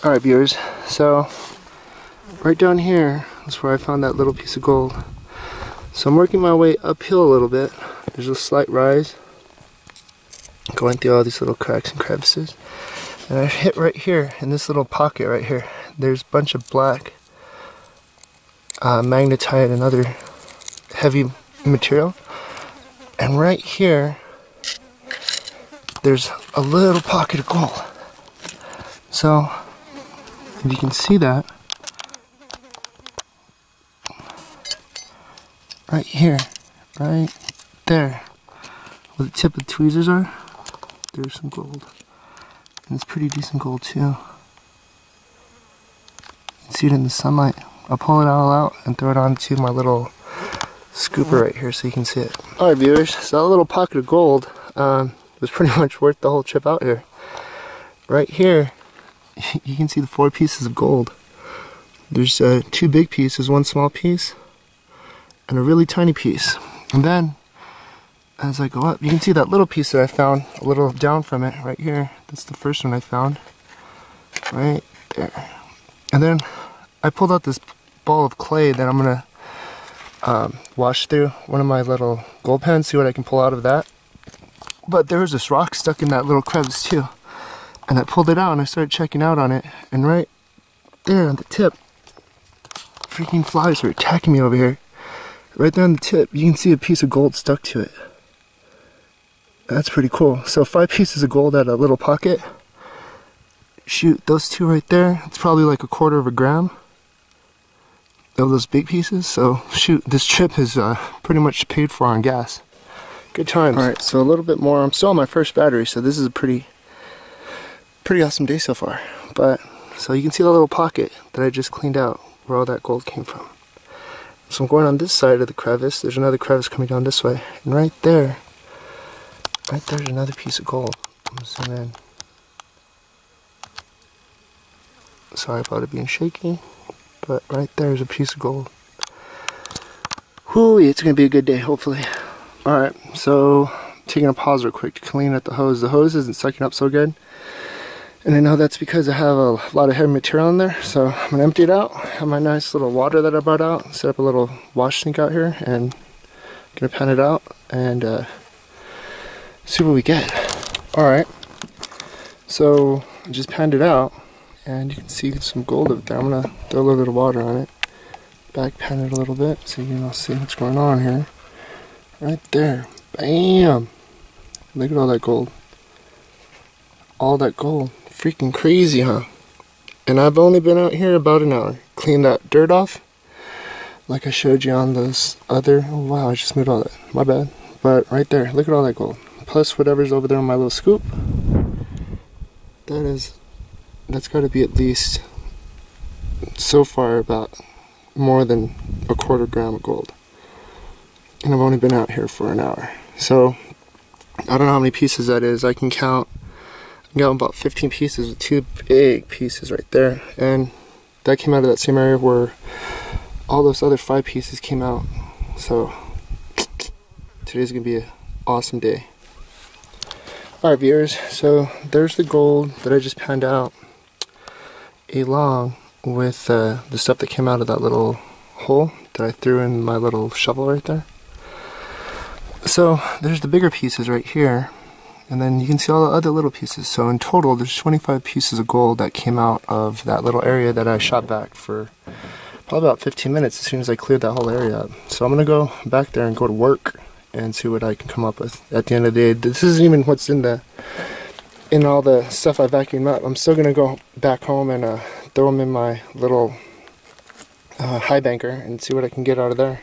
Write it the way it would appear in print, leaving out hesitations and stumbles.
Alright viewers, so right down here is where I found that little piece of gold. So I'm working my way uphill a little bit. There's a slight rise going through all these little cracks and crevices. And I hit right here in this little pocket right here. There's a bunch of black magnetite and other heavy material. And right here there's a little pocket of gold. So if you can see that right here, right there, where the tip of the tweezers are, there's some gold. And it's pretty decent gold too. You can see it in the sunlight. I'll pull it all out and throw it onto my little scooper right here so you can see it. Alright viewers, so that little pocket of gold was pretty much worth the whole trip out here. Right here, you can see the 4 pieces of gold. There's 2 big pieces, 1 small piece, and a really tiny piece. And then, as I go up, you can see that little piece that I found a little down from it right here. That's the first one I found. Right there. And then I pulled out this ball of clay that I'm going to wash through one of my little gold pens, see what I can pull out of that. But there was this rock stuck in that little crevice too. And I pulled it out and I started checking out on it. And right there on the tip, freaking flies are attacking me over here. Right there on the tip, you can see a piece of gold stuck to it. That's pretty cool. So 5 pieces of gold at a little pocket. Shoot, those 2 right there, it's probably like 1/4 gram of those big pieces. So shoot, this trip is pretty much paid for on gas. Good times. Alright, so a little bit more. I'm still on my first battery, so this is a pretty awesome day so far. But so you can see the little pocket that I just cleaned out where all that gold came from. So I'm going on this side of the crevice. There's another crevice coming down this way, and right there's another piece of gold. I'm gonna zoom in. Sorry about it being shaky, but right there's a piece of gold. Whoo, it's gonna be a good day, hopefully. Alright, so taking a pause real quick to clean up the hose. The hose isn't sucking up so good. And I know that's because I have a lot of heavy material in there, so I'm going to empty it out, have my nice little water that I brought out, set up a little wash sink out here, and I'm going to pan it out and see what we get. Alright, so I just panned it out, and you can see some gold up there. I'm going to throw a little bit of water on it, back pan it a little bit so you can see what's going on here. Right there, bam! Look at all that gold. All that gold. Freaking crazy, huh? And I've only been out here about an hour. Cleaned that dirt off like I showed you on those other, oh wow, I just moved all that, my bad. But right there, look at all that gold, plus whatever's over there on my little scoop. That's got to be at least so far about more than 1/4 gram of gold, and I've only been out here for an hour. So I don't know how many pieces that is. I can count. I got about 15 pieces with 2 big pieces right there, and that came out of that same area where all those other 5 pieces came out. So today's gonna be an awesome day. Alright viewers, so there's the gold that I just panned out along with the stuff that came out of that little hole that I threw in my little shovel right there. So there's the bigger pieces right here. And then you can see all the other little pieces. So in total, there's 25 pieces of gold that came out of that little area that I shot back for probably about 15 minutes as soon as I cleared that whole area up. So I'm going to go back there and go to work and see what I can come up with at the end of the day. This isn't even what's in all the stuff I vacuumed up. I'm still going to go back home and throw them in my little high banker and see what I can get out of there.